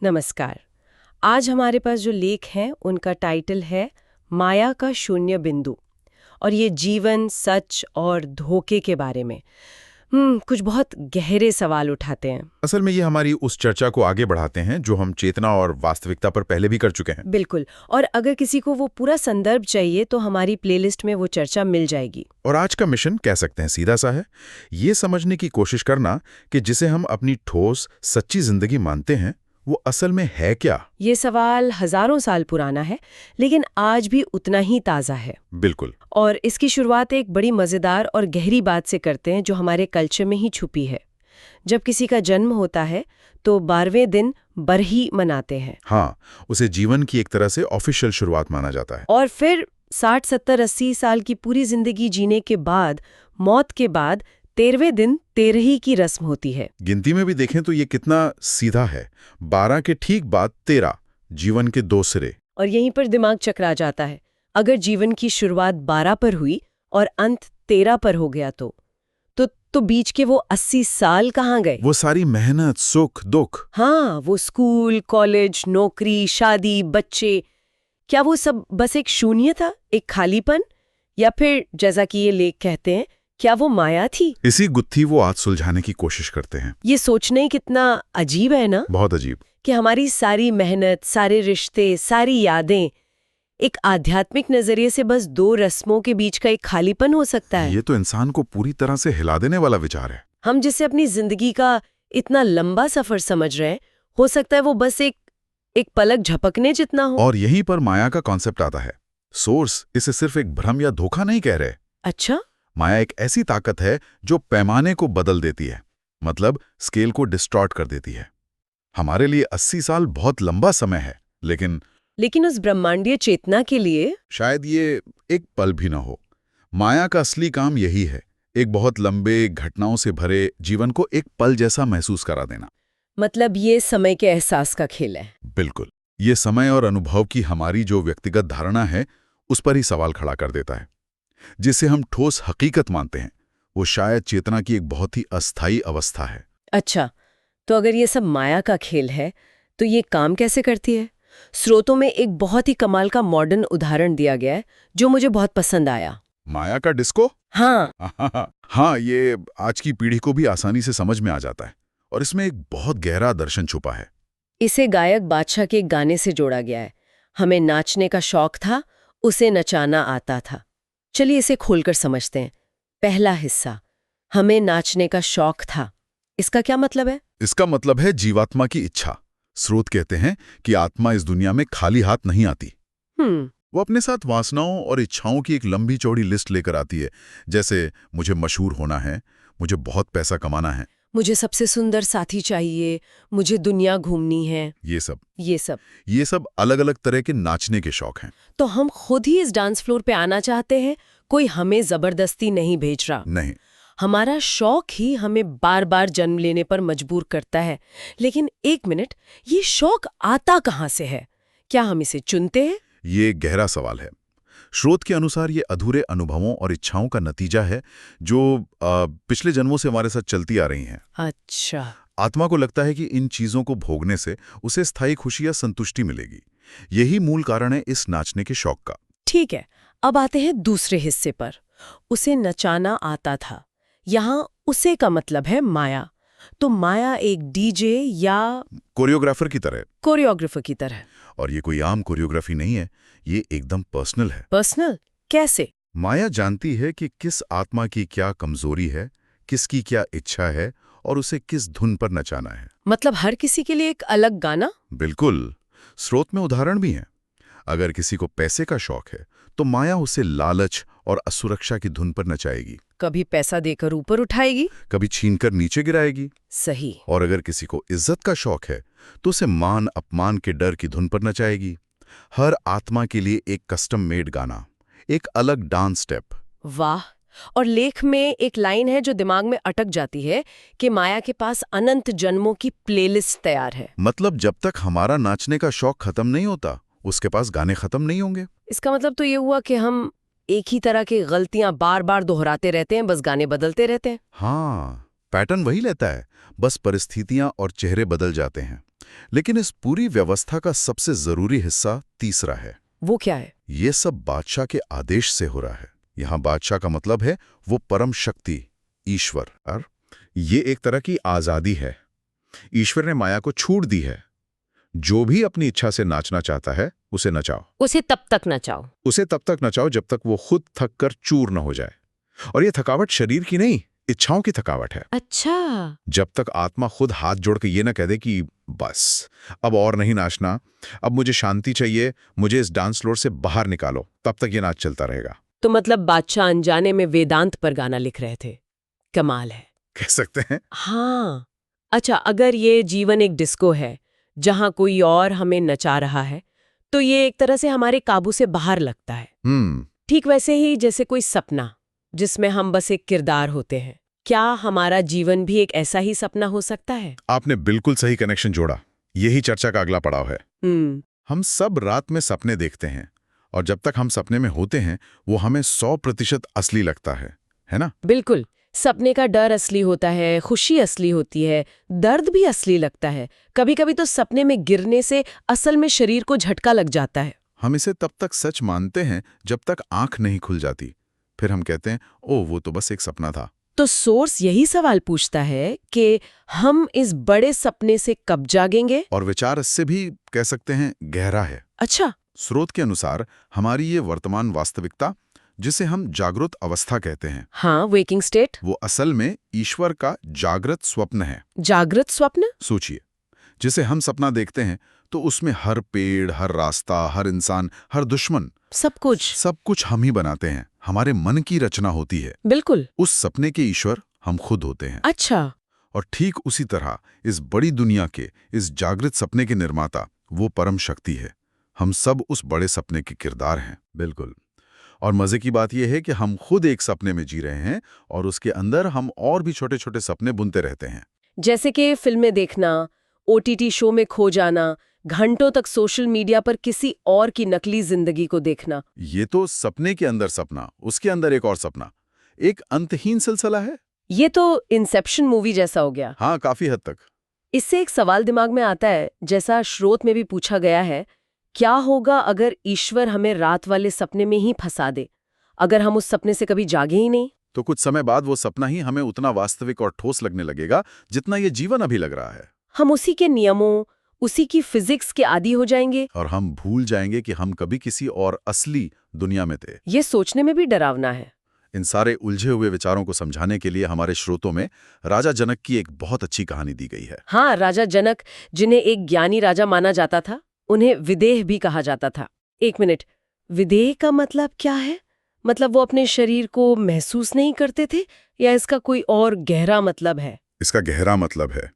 नमस्कार। आज हमारे पास जो लेख हैं उनका टाइटल है माया का शून्य बिंदु और ये जीवन, सच और धोखे के बारे में कुछ बहुत गहरे सवाल उठाते हैं। असल में ये हमारी उस चर्चा को आगे बढ़ाते हैं जो हम चेतना और वास्तविकता पर पहले भी कर चुके हैं। बिल्कुल। और अगर किसी को वो पूरा संदर्भ चाहिए तो हमारी प्लेलिस्ट में वो चर्चा मिल जाएगी। और आज का मिशन कह सकते हैं सीधा सा है, ये समझने की कोशिश करना कि जिसे हम अपनी ठोस सच्ची जिंदगी मानते हैं वो असल में है क्या। ये सवाल हजारों साल पुराना है लेकिन आज भी उतना ही ताज़ा है। बिल्कुल। और इसकी शुरुआत एक बड़ी मज़ेदार और गहरी बात से करते हैं जो हमारे कल्चर में ही छुपी है। जब किसी का जन्म होता है तो 12वें दिन बरही मनाते हैं। हाँ, उसे जीवन की एक तरह से ऑफिशियल शुरुआत माना जाता है। और फिर 60, 70, 80 साल की पूरी जिंदगी जीने के बाद, मौत के बाद 13वें दिन तेरही की रस्म होती है। गिनती में भी देखें तो ये कितना सीधा है। 12 के ठीक बाद 13, जीवन के 2 सिरे। और यहीं पर दिमाग चकरा जाता है। अगर जीवन की शुरुआत 12 पर हुई और अंत 13 पर हो गया तो बीच के वो 80 साल कहाँ गए? वो सारी मेहनत, सुख, दुख। हाँ, वो स्कूल, कॉलेज, नौकरी, शादी, बच्चे, क्या वो सब बस एक शून्य था, एक खालीपन? या फिर जैसा कि ये लेख कहते हैं, क्या वो माया थी? इसी गुत्थी वो आज सुलझाने की कोशिश करते हैं। ये सोचना ही कितना अजीब है ना, बहुत अजीब। कि हमारी सारी मेहनत, सारे रिश्ते, सारी यादें एक आध्यात्मिक नजरिए से बस 2 रस्मों के बीच का एक खालीपन हो सकता है। ये तो इंसान को पूरी तरह से हिला देने वाला विचार है। हम जिसे अपनी जिंदगी का इतना लंबा सफर समझ रहे हैं, हो सकता है वो बस एक पलक झपकने जितना हो। और यहीं पर माया का कॉन्सेप्ट आता है। सोर्स इसे सिर्फ एक भ्रम या धोखा नहीं कह रहे। अच्छा? माया एक ऐसी ताकत है जो पैमाने को बदल देती है, मतलब स्केल को डिस्टॉर्ट कर देती है। हमारे लिए 80 साल बहुत लंबा समय है, लेकिन उस ब्रह्मांडीय चेतना के लिए शायद ये एक पल भी ना हो। माया का असली काम यही है, एक बहुत लंबे घटनाओं से भरे जीवन को एक पल जैसा महसूस करा देना। मतलब ये समय के एहसास का खेल है। बिल्कुल। ये समय और अनुभव की हमारी जो व्यक्तिगत धारणा है उस पर ही सवाल खड़ा कर देता है। जिसे हम ठोस हकीकत मानते हैं वो शायद चेतना की एक बहुत ही अस्थायी अवस्था है। अच्छा, तो अगर ये सब माया का खेल है तो ये काम कैसे करती है? स्रोतों में एक बहुत ही कमाल का मॉडर्न उदाहरण दिया गया है जो मुझे बहुत पसंद आया। माया का डिस्को? हाँ। हाँ, ये आज की पीढ़ी को भी आसानी से समझ में आ जाता है और इसमें एक बहुत गहरा दर्शन छुपा है। इसे गायक बादशाह के एक गाने से जोड़ा गया है। हमें नाचने का शौक था, उसे नचाना आता था। चलिए इसे खोलकर समझते हैं। पहला हिस्सा, हमें नाचने का शौक था। इसका क्या मतलब है? इसका मतलब है जीवात्मा की इच्छा। स्रोत कहते हैं कि आत्मा इस दुनिया में खाली हाथ नहीं आती। वो अपने साथ वासनाओं और इच्छाओं की एक लंबी चौड़ी लिस्ट लेकर आती है। जैसे मुझे मशहूर होना है, मुझे बहुत पैसा कमाना है, मुझे सबसे सुंदर साथी चाहिए, मुझे दुनिया घूमनी है। ये सब अलग अलग तरह के नाचने के शौक हैं। तो हम खुद ही इस डांस फ्लोर पे आना चाहते हैं, कोई हमें जबरदस्ती नहीं भेज रहा। नहीं, हमारा शौक ही हमें बार बार जन्म लेने पर मजबूर करता है। लेकिन एक मिनट, ये शौक आता कहाँ से है? क्या हम इसे चुनते हैं? ये गहरा सवाल है। स्रोत के अनुसार ये अधूरे अनुभवों और इच्छाओं का नतीजा है जो पिछले जन्मों से हमारे साथ चलती आ रही हैं। अच्छा। आत्मा को लगता है कि इन चीजों को भोगने से उसे स्थायी खुशी या संतुष्टि मिलेगी। यही मूल कारण है इस नाचने के शौक का। ठीक है, अब आते हैं दूसरे हिस्से पर। उसे नचाना आता था। यहाँ उसे का मतलब है माया। तो माया एक डीजे या कोरियोग्राफर की तरह। कोरियोग्राफर की तरह। और ये कोई आम कोरियोग्राफी नहीं है, ये एकदम पर्सनल है। पर्सनल? कैसे? माया जानती है कि किस आत्मा की क्या कमजोरी है, किसकी क्या इच्छा है और उसे किस धुन पर नचाना है। मतलब हर किसी के लिए एक अलग गाना? बिल्कुल। स्रोत में उदाहरण भी हैं। अगर किसी को पैसे का शौक है तो माया उसे लालच और असुरक्षा की धुन पर नचाएगी। कभी पैसा देकर ऊपर उठाएगी, कभी छीनकर नीचे गिराएगी। सही। और अगर किसी को इज्जत का शौक है तो उसे मान अपमान के डर की धुन पर नचाएगी। हर आत्मा के लिए एक कस्टम मेड गाना, एक अलग डांस स्टेप। वाह। और लेख में एक लाइन है जो दिमाग में अटक जाती है कि माया के पास अनंत जन्मों की प्लेलिस्ट तैयार है। मतलब जब तक हमारा नाचने का शौक खत्म नहीं होता उसके पास गाने खत्म नहीं होंगे। इसका मतलब तो ये हुआ कि हम एक ही तरह की गलतियां बार बार दोहराते रहते हैं, बस गाने बदलते रहते हैं। हाँ, पैटर्न वही लेता है, बस परिस्थितियां और चेहरे बदल जाते हैं। लेकिन इस पूरी व्यवस्था का सबसे जरूरी हिस्सा तीसरा है। वो क्या है? ये सब बादशाह के आदेश से हो रहा है। यहाँ बादशाह का मतलब है वो परम शक्ति, ईश्वर। और ये एक तरह की आजादी है। ईश्वर ने माया को छूट दी है। जो भी अपनी इच्छा से नाचना चाहता है उसे नचाओ। उसे तब तक नचाओ? उसे तब तक नचाओ जब तक वो खुद थक कर चूर न हो जाए। और ये थकावट शरीर की नहीं, इच्छाओं की थकावट है। अच्छा। जब तक आत्मा खुद हाथ जोड़ के ये ना कह दे कि बस अब और नहीं नाचना, अब मुझे शांति चाहिए, मुझे इस डांस फ्लोर से बाहर निकालो, तब तक ये नाच चलता रहेगा। तो मतलब बादशाह अनजाने में वेदांत पर गाना लिख रहे थे। कमाल है, कह सकते हैं। हाँ। अच्छा, अगर ये जीवन एक डिस्को है जहां कोई और हमें नचा रहा है, तो ये एक तरह से हमारे काबू से बाहर लगता है। ठीक वैसे ही जैसे कोई सपना जिसमें हम बस एक किरदार होते हैं। क्या हमारा जीवन भी एक ऐसा ही सपना हो सकता है? आपने बिल्कुल सही कनेक्शन जोड़ा। यही चर्चा का अगला पड़ाव है। हम सब रात में सपने देखते हैं, और जब तक हम सपने में होते हैं वो हमें 100% असली लगता है ना? बिल्कुल। सपने का डर असली होता है, खुशी असली होती है, दर्द भी असली लगता है। कभी कभी तो सपने में गिरने से असल में शरीर को झटका लग जाता है। हम इसे तब तक सच मानते हैं जब तक आंख नहीं खुल जाती। फिर हम कहते हैं, ओ वो तो बस एक सपना था। तो सोर्स यही सवाल पूछता है कि हम इस बड़े सपने से कब जागेंगे? और विचार इससे भी कह सकते हैं गहरा है। अच्छा। स्रोत के अनुसार हमारी ये वर्तमान वास्तविकता, जिसे हम जागृत अवस्था कहते हैं, हाँ, वेकिंग स्टेट, वो असल में ईश्वर का जागृत स्वप्न है। जागृत स्वप्न? सोचिए, जिसे हम सपना देखते हैं तो उसमें हर पेड़, हर रास्ता, हर इंसान, हर दुश्मन, सब कुछ हम ही बनाते हैं। हमारे मन की रचना होती है। बिल्कुल। उस सपने के ईश्वर हम खुद होते हैं। अच्छा। और ठीक उसी तरह इस बड़ी दुनिया के, इस जागृत सपने के निर्माता वो परम शक्ति है। हम सब उस बड़े सपने के किरदार हैं। बिल्कुल। और मजे की बात यह है कि हम खुद एक सपने में जी रहे हैं, और उसके अंदर हम और भी छोटे छोटे सपने बुनते रहते हैं। जैसे कि फिल्में देखना, ओटीटी शो में खो जाना, घंटों तक सोशल मीडिया पर किसी और की नकली जिंदगी को देखना। ये तो सपने के अंदर सपना, उसके अंदर एक और सपना, एक अंतहीन सिलसिला है। ये तो इंसेप्शन मूवी जैसा हो गया। हाँ, काफी हद तक। इससे एक सवाल दिमाग में आता है, जैसा स्रोत में भी पूछा गया है, क्या होगा अगर ईश्वर हमें रात वाले सपने में ही फंसा दे? अगर हम उस सपने से कभी जागे ही नहीं? तो कुछ समय बाद वो सपना ही हमें उतना वास्तविक और ठोस लगने लगेगा जितना ये जीवन अभी लग रहा है। हम उसी के नियमों, उसी की फिजिक्स के आदी हो जाएंगे, और हम भूल जाएंगे कि हम कभी किसी और असली दुनिया में थे। ये सोचने में भी डरावना है। इन सारे उलझे हुए विचारों को समझाने के लिए हमारे स्रोतों में राजा जनक की एक बहुत अच्छी कहानी दी गई है। हाँ, राजा जनक, जिन्हें एक ज्ञानी राजा माना जाता था, उन्हें विदेह भी कहा जाता था। एक मिनट, विदेह का मतलब क्या है? मतलब वो अपने शरीर को महसूस नहीं करते थे, या इसका कोई और गहरा मतलब है? इसका गहरा मतलब है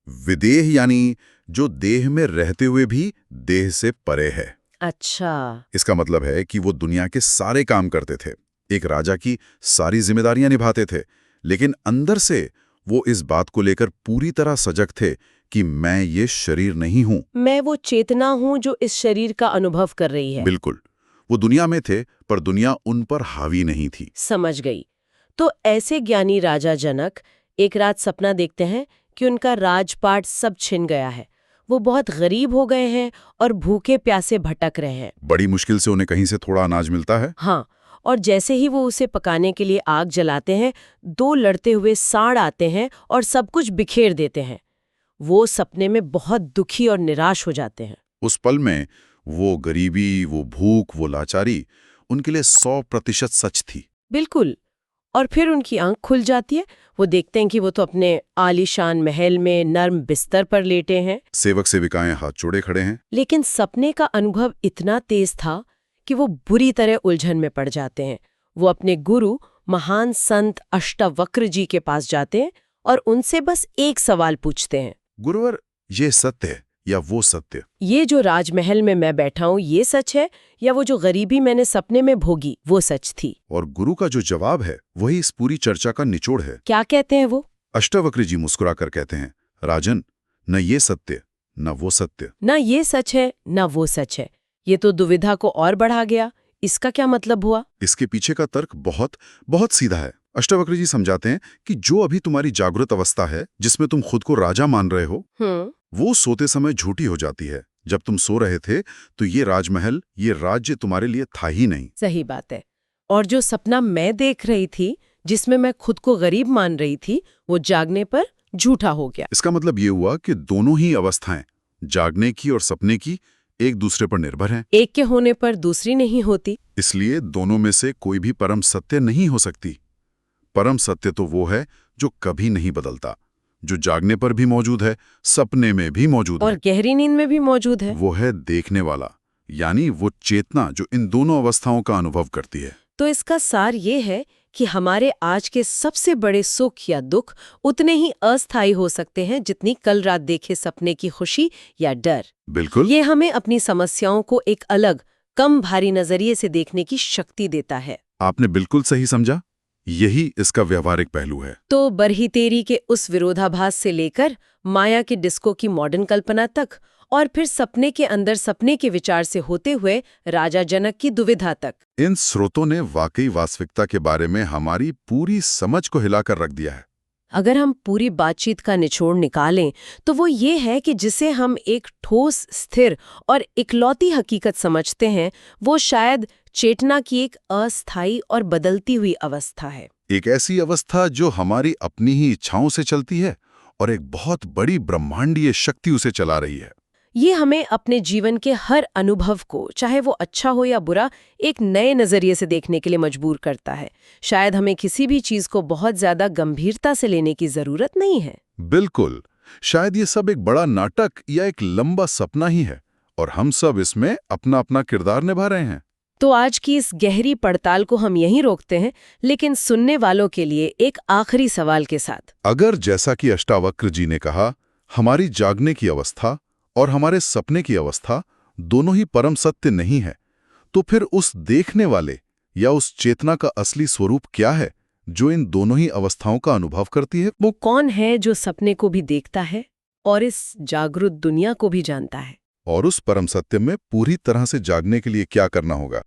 विदेह, यानी जो देह में रहते हुए भी देह से परे है। अच्छा। इसका मतलब है कि वो दुनिया के सारे काम करते थे, एक राजा की सारी जिम्मेदारियां निभाते थे, लेकिन अंदर से वो इस बात को लेकर पूरी तरह सजग थे कि मैं ये शरीर नहीं हूं। मैं वो चेतना हूं जो इस शरीर का अनुभव कर रही है। बिल्कुल। वो दुनिया में थे, पर दुनिया उन पर हावी नहीं थी। समझ गई। तो ऐसे ज्ञानी राजा जनक एक रात सपना देखते हैं कि उनका राजपाट सब छिन गया है। वो बहुत गरीब हो गए हैं और भूखे प्यासे भटक रहे हैं। बड़ी मुश्किल से उन्हें कहीं से थोड़ा अनाज मिलता है। हाँ, और जैसे ही वो उसे पकाने के लिए आग जलाते हैं, 2 लड़ते हुए सांड आते हैं और सब कुछ बिखेर देते हैं। वो सपने में बहुत दुखी और निराश हो जाते हैं। उस पल में वो गरीबी, वो भूख, वो लाचारी उनके लिए 100% सच थी। बिल्कुल। और फिर उनकी आंख खुल जाती है। वो देखते हैं कि वो तो अपने आलीशान महल में नर्म बिस्तर पर लेटे हैं, सेवक सेविकाएं हाथ जोड़े खड़े हैं। लेकिन सपने का अनुभव इतना तेज था कि वो बुरी तरह उलझन में पड़ जाते हैं। वो अपने गुरु महान संत अष्टावक्र जी के पास जाते हैं और उनसे बस एक सवाल पूछते हैं, गुरुवर, ये सत्य है या वो सत्य? ये जो राजमहल में मैं बैठा हूँ ये सच है, या वो जो गरीबी मैंने सपने में भोगी वो सच थी? और गुरु का जो जवाब है वही इस पूरी चर्चा का निचोड़ है। क्या कहते हैं वो? अष्टावक्र जी मुस्कुराकर कहते हैं, राजन, न ये सत्य न वो सत्य। न ये सच है न वो सच है। ये तो दुविधा को और बढ़ा गया। इसका क्या मतलब हुआ? इसके पीछे का तर्क बहुत बहुत सीधा है। अष्टावक्र जी समझाते हैं कि जो अभी तुम्हारी जागृत अवस्था है, जिसमें तुम खुद को राजा मान रहे हो, वो सोते समय झूठी हो जाती है। जब तुम सो रहे थे तो ये राजमहल, ये राज्य तुम्हारे लिए था ही नहीं। सही बात है। और जो सपना मैं देख रही थी, जिसमें मैं खुद को गरीब मान रही थी, वो जागने पर झूठा हो गया। इसका मतलब ये हुआ कि दोनों ही अवस्थाएं, जागने की और सपने की, एक दूसरे पर निर्भर हैं। एक के होने पर दूसरी नहीं होती। इसलिए दोनों में से कोई भी परम सत्य नहीं हो सकती। परम सत्य तो वो है जो कभी नहीं बदलता, जो जागने पर भी मौजूद है, सपने में भी मौजूद और है। गहरी नींद में भी मौजूद है। वो है देखने वाला, यानी वो चेतना जो इन दोनों अवस्थाओं का अनुभव करती है। तो इसका सार ये है कि हमारे आज के सबसे बड़े सुख या दुख उतने ही अस्थायी हो सकते हैं जितनी कल रात देखे सपने की खुशी या डर। बिल्कुल। ये हमें अपनी समस्याओं को एक अलग, कम भारी नजरिए से देखने की शक्ति देता है। आपने बिल्कुल सही समझा। यही इसका व्यवहारिक पहलू है। तो बरहितेरी के उस विरोधाभास से लेकर माया के डिस्को की मॉडर्न कल्पना तक, और फिर सपने के अंदर सपने के विचार से होते हुए राजा जनक की दुविधा तक, इन स्रोतों ने वाकई वास्तविकता के बारे में हमारी पूरी समझ को हिलाकर रख दिया है। अगर हम पूरी बातचीत का निचोड़ निकालें तो वो ये है कि जिसे हम एक ठोस, स्थिर और इकलौती हकीकत समझते हैं, वो शायद चेतना की एक अस्थायी और बदलती हुई अवस्था है। एक ऐसी अवस्था जो हमारी अपनी ही इच्छाओं से चलती है और एक बहुत बड़ी ब्रह्मांडीय शक्ति उसे चला रही है। ये हमें अपने जीवन के हर अनुभव को, चाहे वो अच्छा हो या बुरा, एक नए नजरिए से देखने के लिए मजबूर करता है। शायद हमें किसी भी चीज को बहुत ज्यादा गंभीरता से लेने की जरूरत नहीं है। बिल्कुल। शायद ये सब एक बड़ा नाटक या एक लंबा सपना ही है और हम सब इसमें अपना अपना किरदार निभा रहे हैं। तो आज की इस गहरी पड़ताल को हम यहीं रोकते हैं, लेकिन सुनने वालों के लिए एक आखिरी सवाल के साथ। अगर जैसा कि अष्टावक्र जी ने कहा, हमारी जागने की अवस्था और हमारे सपने की अवस्था दोनों ही परम सत्य नहीं है, तो फिर उस देखने वाले या उस चेतना का असली स्वरूप क्या है जो इन दोनों ही अवस्थाओं का अनुभव करती है? वो कौन है जो सपने को भी देखता है और इस जागरूक दुनिया को भी जानता है? और उस परम सत्य में पूरी तरह से जागने के लिए क्या करना होगा?